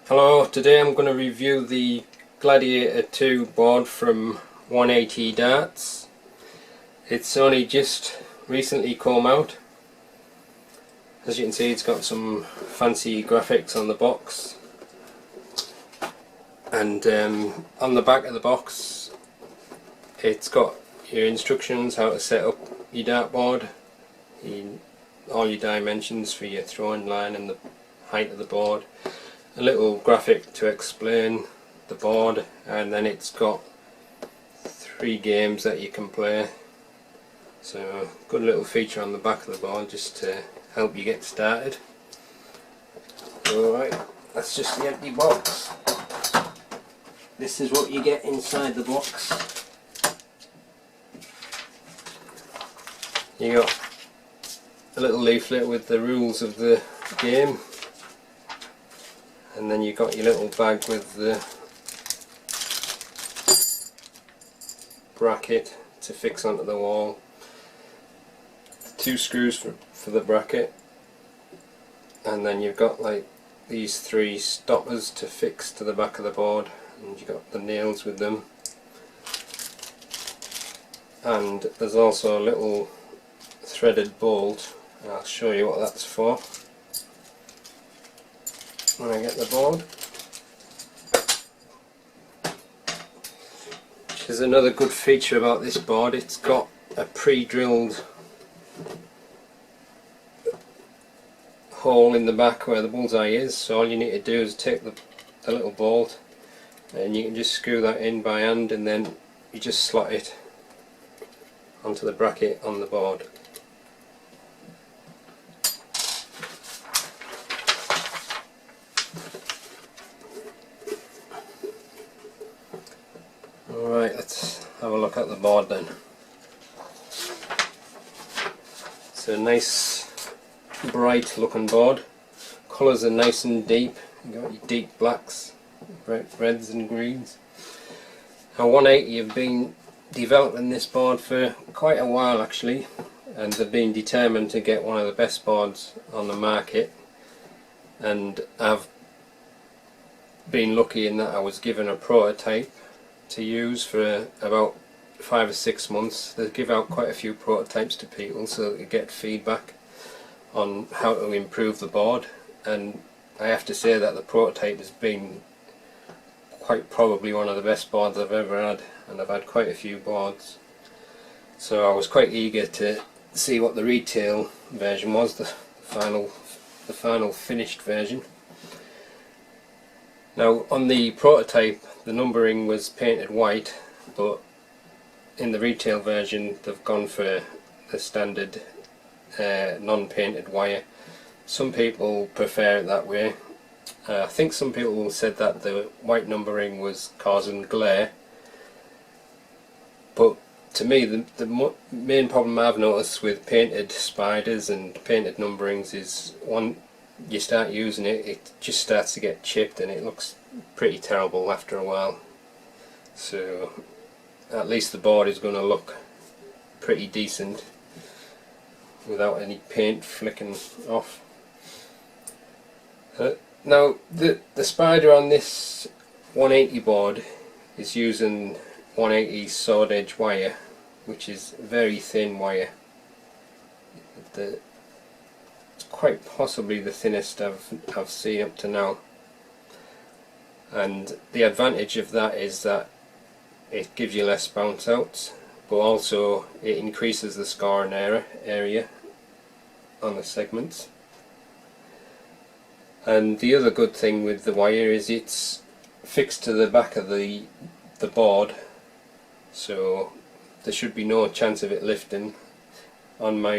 Hello, today I'm going to review the Gladiator 2 board from 180 Darts. It's only just recently come out. As you can see, it's got some fancy graphics on the box, and on the back of the box it's got your instructions how to set up your dartboard, all your dimensions for your throwing line and the height of the board, a little graphic to explain the board, and then it's got 3 games that you can play. So good little feature on the back of the board just to help you get started. Alright, that's just the empty box. This is what you get inside the box. You got a little leaflet with the rules of the game, and then you got your little bag with the bracket to fix onto the wall, 2 screws for the bracket, and then you've got like these 3 stoppers to fix to the back of the board, and you've got the nails with them, and there's also a little threaded bolt, and I'll show you what that's for when I get the board. Which is another good feature about this board, it's got a pre-drilled hole in the back where the bullseye is, so all you need to do is take the little bolt and you can just screw that in by hand, and then you just slot it onto the bracket on the board. Alright, let's have a look at the board then. It's a nice bright looking board. Colours are nice and deep. You've got your deep blacks, reds and greens. Now 180 have been developing this board for quite a while actually, and they've been determined to get one of the best boards on the market, and I've been lucky in that I was given a prototype to use for about 5 or 6 months. They give out quite a few prototypes to people so that you get feedback on how to improve the board, and I have to say that the prototype has been quite probably one of the best boards I've ever had, and I've had quite a few boards, so I was quite eager to see what the retail version was, the final finished version. Now on the prototype the numbering was painted white, but in the retail version they've gone for the standard non-painted wire. Some people prefer it that way. I think some people said that the white numbering was causing glare, but to me the main problem I've noticed with painted spiders and painted numberings is when you start using it, it just starts to get chipped and it looks pretty terrible after a while. So at least the board is going to look pretty decent without any paint flicking off. Now the spider on this 180 board is using 180 sword edge wire, which is very thin wire. It's quite possibly the thinnest I've seen up to now, and the advantage of that is that it gives you less bounce outs, but also it increases the scoring area on the segments. And the other good thing with the wire is it's fixed to the back of the board, so there should be no chance of it lifting. On my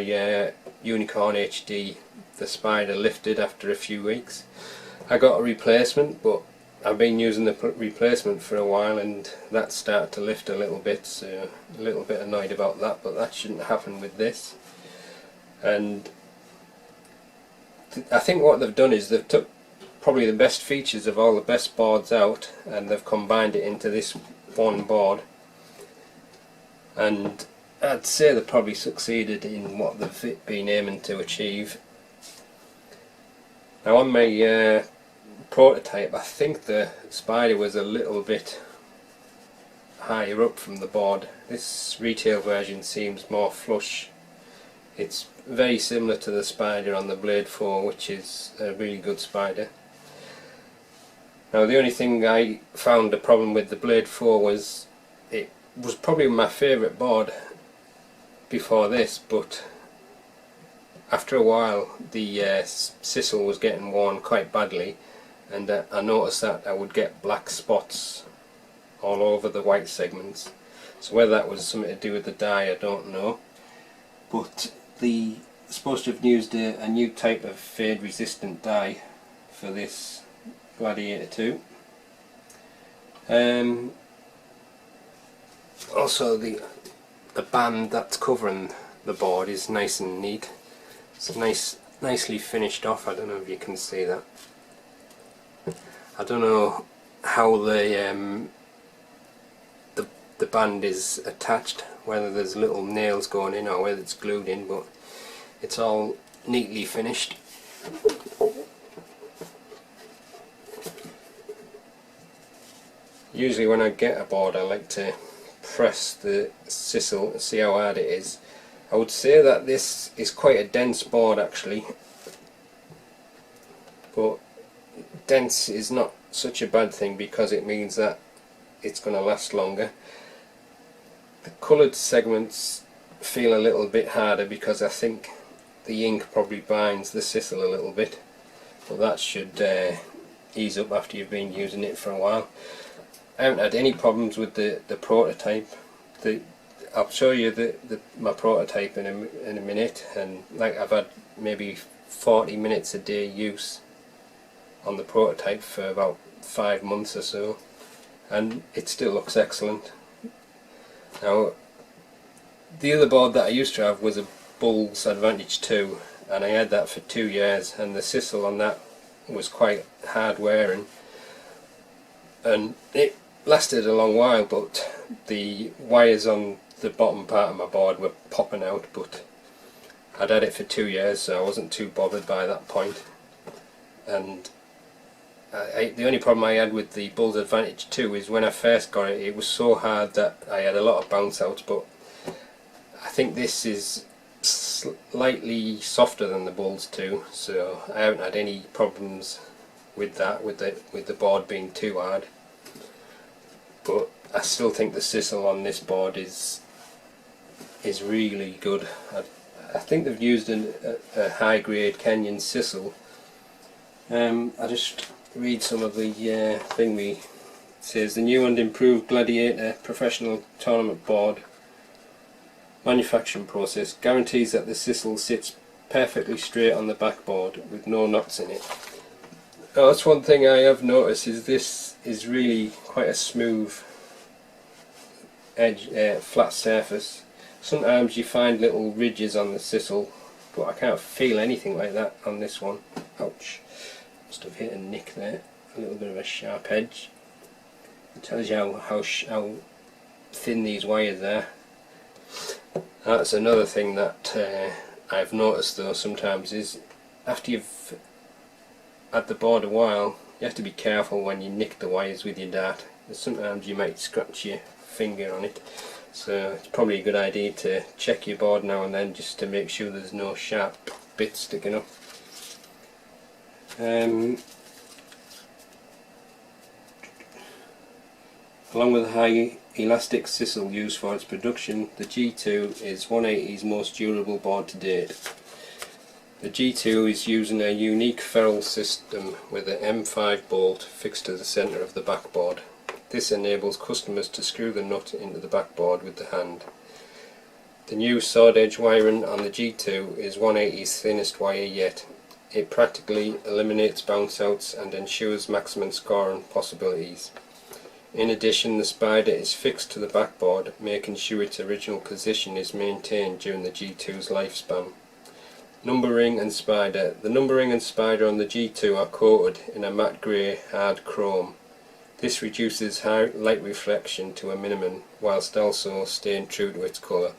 Unicorn HD the spider lifted after a few weeks. I got a replacement, but I've been using the replacement for a while and that started to lift a little bit, so a little bit annoyed about that, but that shouldn't happen with this. And I think what they've done is they've took probably the best features of all the best boards out and they've combined it into this one board, and I'd say they've probably succeeded in what they've been aiming to achieve. Now on my prototype, I think the spider was a little bit higher up from the board. This retail version seems more flush. It's very similar to the spider on the Blade 4, which is a really good spider. Now the only thing I found a problem with the Blade 4 was it was probably my favourite board before this, but after a while the sisal was getting worn quite badly, and I noticed that I would get black spots all over the white segments. So whether that was something to do with the dye, I don't know. But supposed to have used a new type of fade resistant dye for this Gladiator 2. Also the band that's covering the board is nice and neat. It's nicely finished off. I don't know if you can see that. I don't know how the band is attached, whether there's little nails going in or whether it's glued in, but it's all neatly finished. Usually when I get a board I like to press the sisal and see how hard it is. I would say that this is quite a dense board actually, but dense is not such a bad thing because it means that it's going to last longer. The coloured segments feel a little bit harder because I think the ink probably binds the sisal a little bit, but that should ease up after you've been using it for a while. I haven't had any problems with the prototype. I'll show you my prototype in a minute, and like I've had maybe 40 minutes a day use on the prototype for about 5 months or so, and it still looks excellent. Now the other board that I used to have was a Bull's Advantage 2, and I had that for 2 years, and the sisal on that was quite hard wearing, and it lasted a long while, but the wires on the bottom part of my board were popping out. But I'd had it for 2 years, so I wasn't too bothered by that point. And the only problem I had with the Bull's Advantage 2 is when I first got it, it was so hard that I had a lot of bounce outs, but I think this is slightly softer than the Bull's 2, so I haven't had any problems with that, with the board being too hard. But I still think the sisal on this board is really good. I think they've used a high grade Kenyan sisal. I just read some of the thing. It says the new and improved Gladiator professional tournament board manufacturing process guarantees that the sisal sits perfectly straight on the backboard with no knots in it. Oh, that's one thing I have noticed, is this is really quite a smooth edge, flat surface. Sometimes you find little ridges on the sisal, but I can't feel anything like that on this one. Ouch, must have hit a nick there, a little bit of a sharp edge. It tells you how thin these wires are. That's another thing that I've noticed though sometimes, is after you've had the board a while, you have to be careful when you nick the wires with your dart. Sometimes you might scratch your finger on it, so it's probably a good idea to check your board now and then just to make sure there's no sharp bits sticking up. Along with the high elastic sisal used for its production, the G2 is 180's most durable board to date. The G2 is using a unique ferrule system with an M5 bolt fixed to the centre of the backboard. This enables customers to screw the nut into the backboard with the hand. The new sword edge wiring on the G2 is 180's thinnest wire yet. It practically eliminates bounce outs and ensures maximum scoring possibilities. In addition, the spider is fixed to the backboard, making sure its original position is maintained during the G2's lifespan. Numbering and spider. The numbering and spider on the G2 are coated in a matte grey hard chrome. This reduces light reflection to a minimum whilst also staying true to its colour.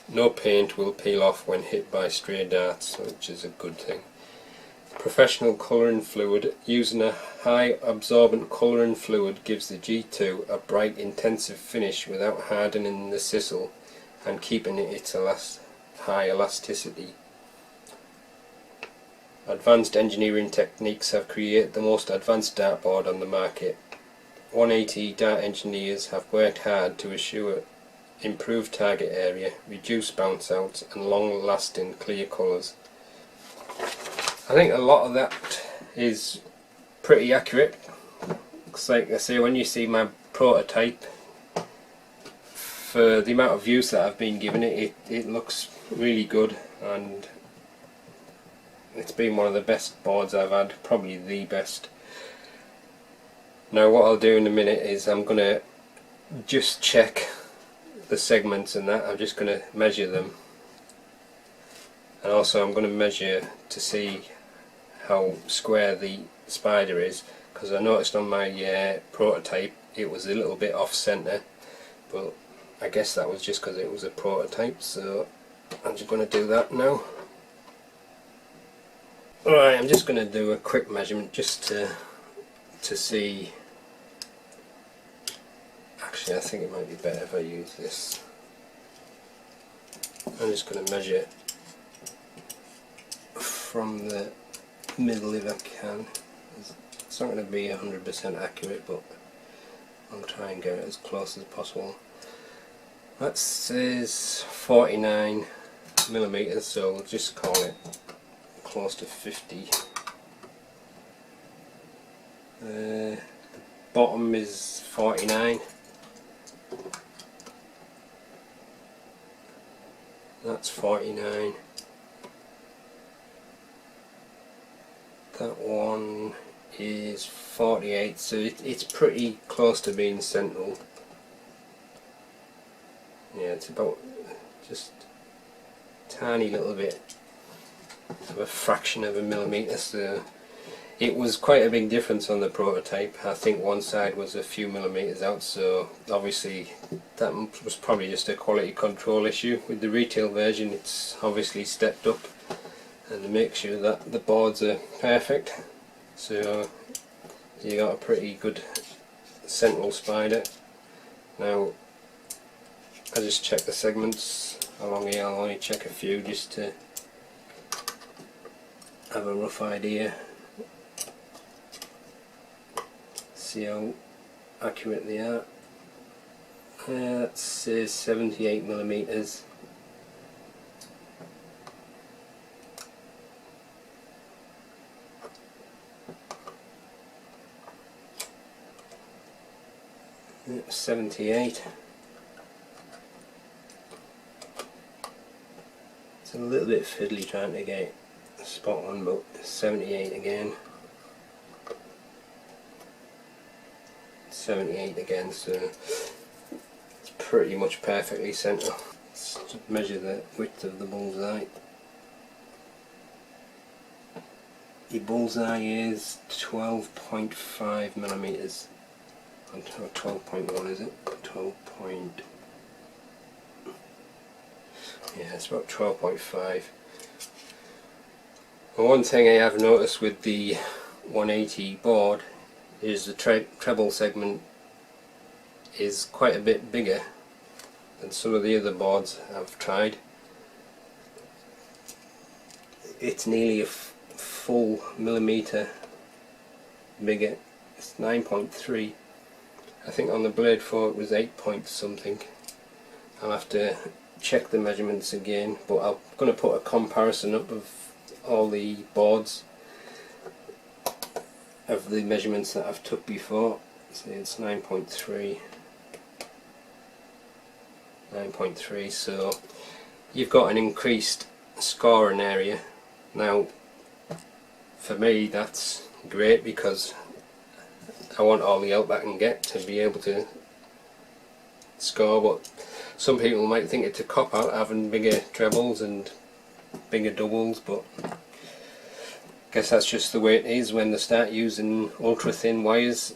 No paint will peel off when hit by stray darts, which is a good thing. Professional colouring fluid. Using a high absorbent colouring fluid gives the G2 a bright intensive finish without hardening the sisal and keeping its high elasticity. Advanced engineering techniques have created the most advanced dartboard on the market. 180 dart engineers have worked hard to assure improved target area, reduced bounce outs and long lasting clear colours. I think a lot of that is pretty accurate. Looks like I say, when you see my prototype, for the amount of use that I've been given it, it looks really good, and it's been one of the best boards I've had, probably the best. Now what I'll do in a minute is I'm going to just check the segments and that. I'm just going to measure them, and also I'm going to measure to see how square the spider is, because I noticed on my prototype it was a little bit off centre, but I guess that was just because it was a prototype, so I'm just going to do that now. Alright, I'm just going to do a quick measurement just to see. Actually, I think it might be better if I use this. I'm just going to measure from the middle if I can. It's not going to be 100% accurate, but I'll try and get it as close as possible. That says 49 millimeters, so we'll just call it close to 50. The bottom is 49. That's 49. That one is 48, so it's pretty close to being central. Yeah, it's about just a tiny little bit of a fraction of a millimetre, so it was quite a big difference on the prototype. I think one side was a few millimetres out, so obviously that was probably just a quality control issue. With the retail version it's obviously stepped up and to make sure that the boards are perfect, so you got a pretty good central spider. Now I just check the segments along here. I'll only check a few just to have a rough idea, see how accurate they are. That says 78 millimeters. Yeah, 78. It's a little bit fiddly trying to get spot on, but 78 again. 78 again, so it's pretty much perfectly centre. Let's just measure the width of the bullseye. The bullseye is 12.5 millimeters. 12.1 is it? 12. Yeah, it's about 12.5. One thing I have noticed with the 180 board is the treble segment is quite a bit bigger than some of the other boards I've tried. It's nearly a full millimetre bigger. It's 9.3. I think on the Blade 4 it was 8 point something. I'll have to check the measurements again, but I'm going to put a comparison up of all the boards of the measurements that I've took before. So it's 9.3, so you've got an increased scoring area. Now for me that's great, because I want all the help I can get to be able to score, but some people might think it's a cop out having bigger trebles and bigger doubles, but I guess that's just the way it is. When they start using ultra thin wires,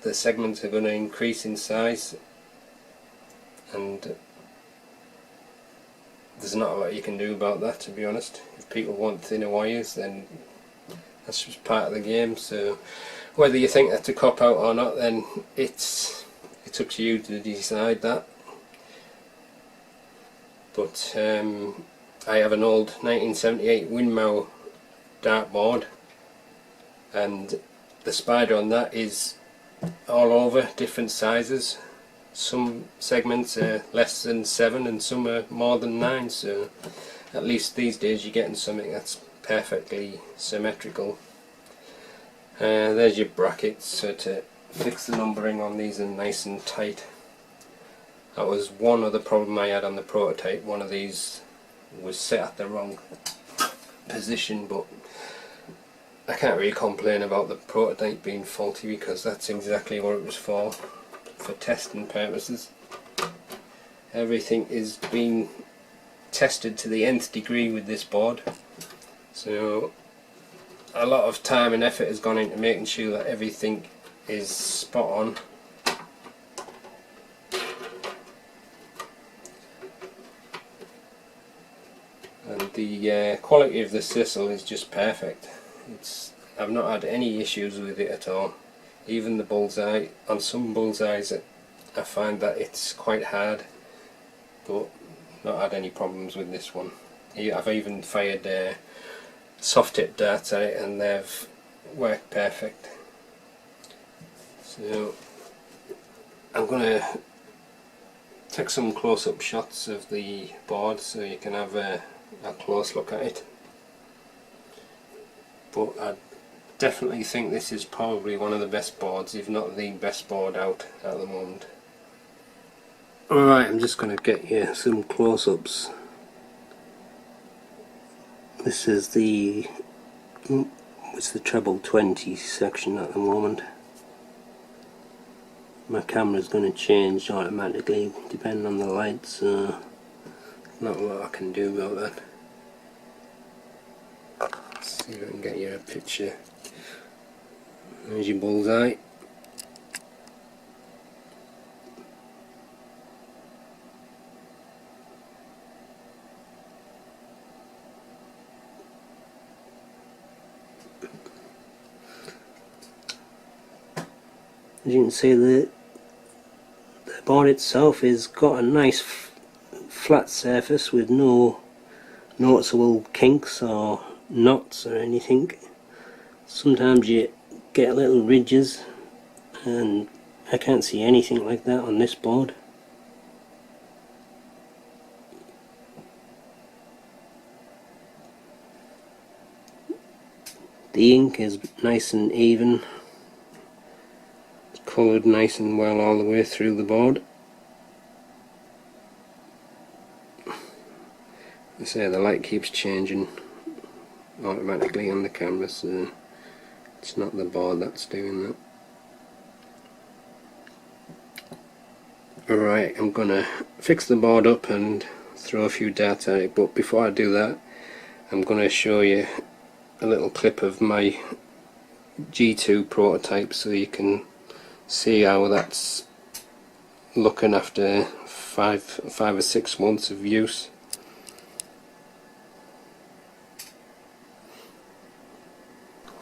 the segments are going to increase in size, and there's not a lot you can do about that, to be honest. If people want thinner wires, then That's just part of the game. So whether you think that's a cop out or not, then it's up to you to decide that. But I have an old 1978 Windmill dartboard, and the spider on that is all over, different sizes. Some segments are less than 7 and some are more than 9, so at least these days you're getting something that's perfectly symmetrical. There's your brackets, so to fix the numbering on these are nice and tight. That was one other problem I had on the prototype. One of these was set at the wrong position, but I can't really complain about the prototype being faulty because that's exactly what it was for testing purposes. Everything is being tested to the nth degree with this board, so a lot of time and effort has gone into making sure that everything is spot on. And the quality of the sisal is just perfect. I've not had any issues with it at all. Even the bullseye, on some bullseyes I find that it's quite hard, but not had any problems with this one. I've even fired soft tip darts at it and they've worked perfect. So I'm going to take some close-up shots of the board so you can have a close look at it. But I definitely think this is probably one of the best boards, if not the best board out at the moment. Alright, I'm just going to get you some close-ups. This is it's the treble 20 section at the moment. My camera's going to change automatically depending on the light, so not a lot I can do about that. Let's see if I can get you a picture. There's your bullseye. As you can see, the board itself has got a nice flat surface with no noticeable kinks or knots or anything. Sometimes you get little ridges, and I can't see anything like that on this board. The ink is nice and even, it's coloured nice and well all the way through the board. I say the light keeps changing automatically on the camera, so it's not the board that's doing that. Alright, I'm gonna fix the board up and throw a few darts at it, but before I do that I'm gonna show you a little clip of my G2 prototype so you can see how that's looking after five or 6 months of use.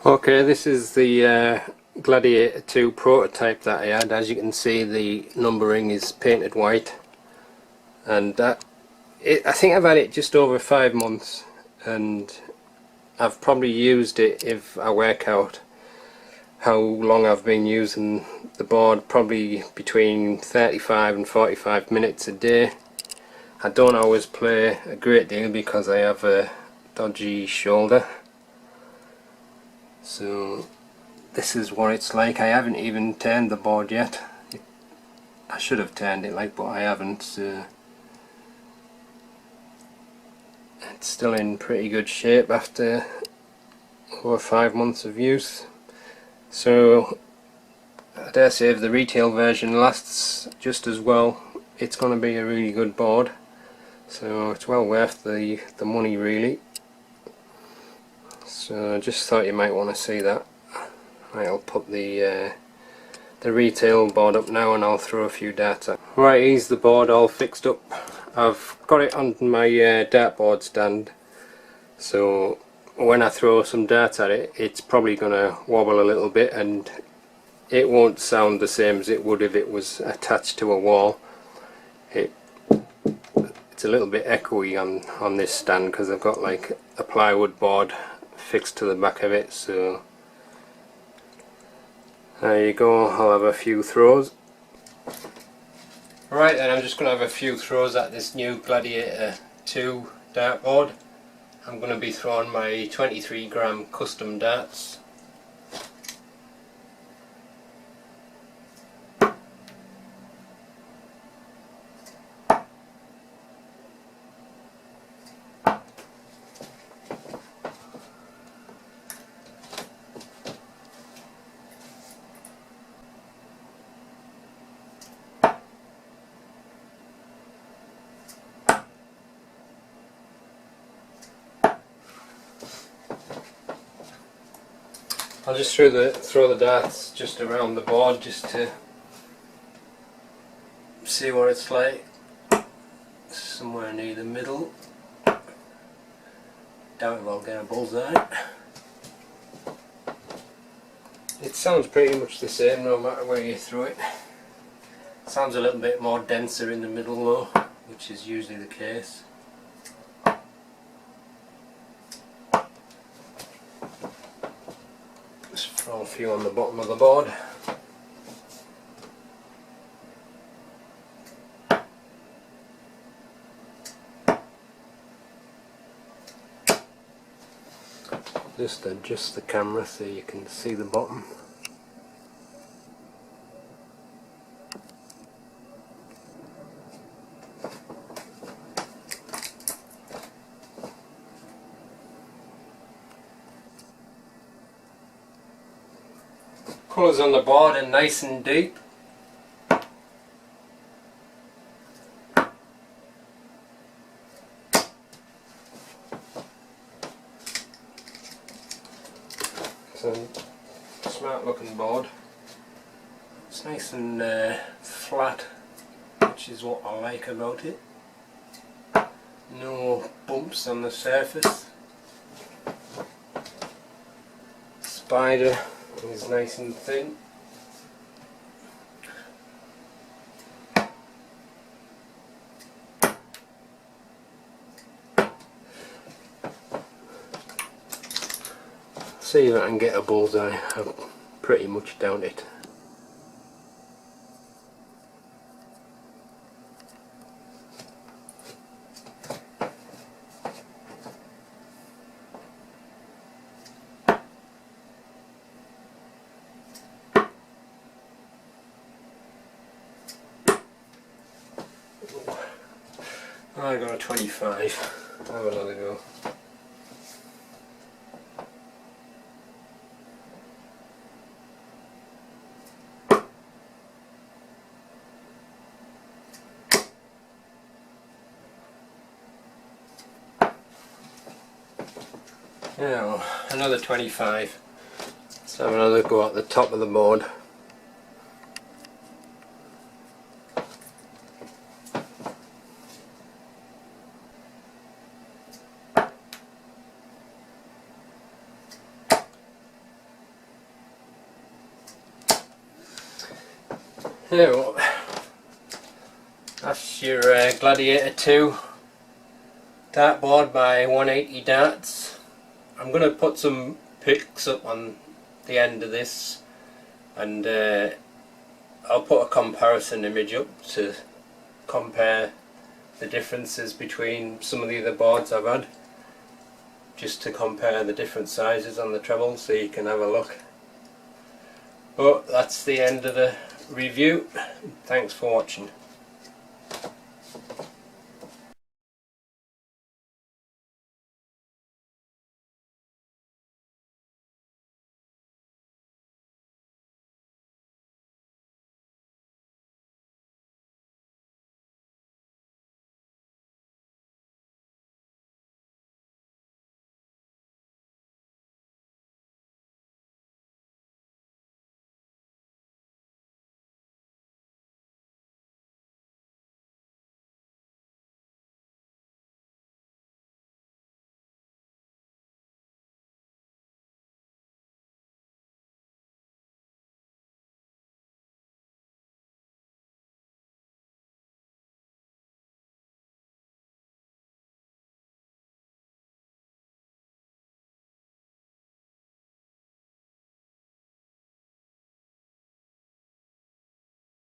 Okay, this is the Gladiator 2 prototype that I had. As you can see, the numbering is painted white, and I think I've had it just over 5 months, and I've probably used it, if I work out how long I've been using the board, probably between 35 and 45 minutes a day. I don't always play a great deal because I have a dodgy shoulder. So this is what it's like. I haven't even turned the board yet. I should have turned it but I haven't. So it's still in pretty good shape after over 5 months of use. So I dare say if the retail version lasts just as well, it's going to be a really good board. So it's well worth the money really. So I just thought you might want to see that. Right, I'll put the retail board up now and I'll throw a few darts at. Right, here's the board all fixed up. I've got it on my dartboard stand, so when I throw some darts at it, it's probably going to wobble a little bit and it won't sound the same as it would if it was attached to a wall. It's a little bit echoey on this stand because I've got like a plywood board fixed to the back of it, so there you go. I'll have a few throws. Right then, I'm just going to have a few throws at this new Gladiator 2 dartboard. I'm going to be throwing my 23-gram custom darts. I'll just throw the darts just around the board just to see what it's like. Somewhere near the middle. Doubt if I'll get a bullseye. It sounds pretty much the same no matter where you throw it. Sounds a little bit more denser in the middle though, which is usually the case. Just throw a few on the bottom of the board. Just adjust the camera so you can see the bottom. Colours on the board are nice and deep. It's a smart looking board. It's nice and flat, which is what I like about it. No bumps on the surface. Spider is nice and thin. See if I can get a bullseye. I pretty much doubt it. I got a 25. Have another go. Now, another 25. Let's have another go at the top of the board. Now, that's your Gladiator 2 dartboard by 180 darts. I'm going to put some pics up on the end of this, and I'll put a comparison image up to compare the differences between some of the other boards I've had, just to compare the different sizes on the treble so you can have a look. But that's the end of the review. Thanks for watching.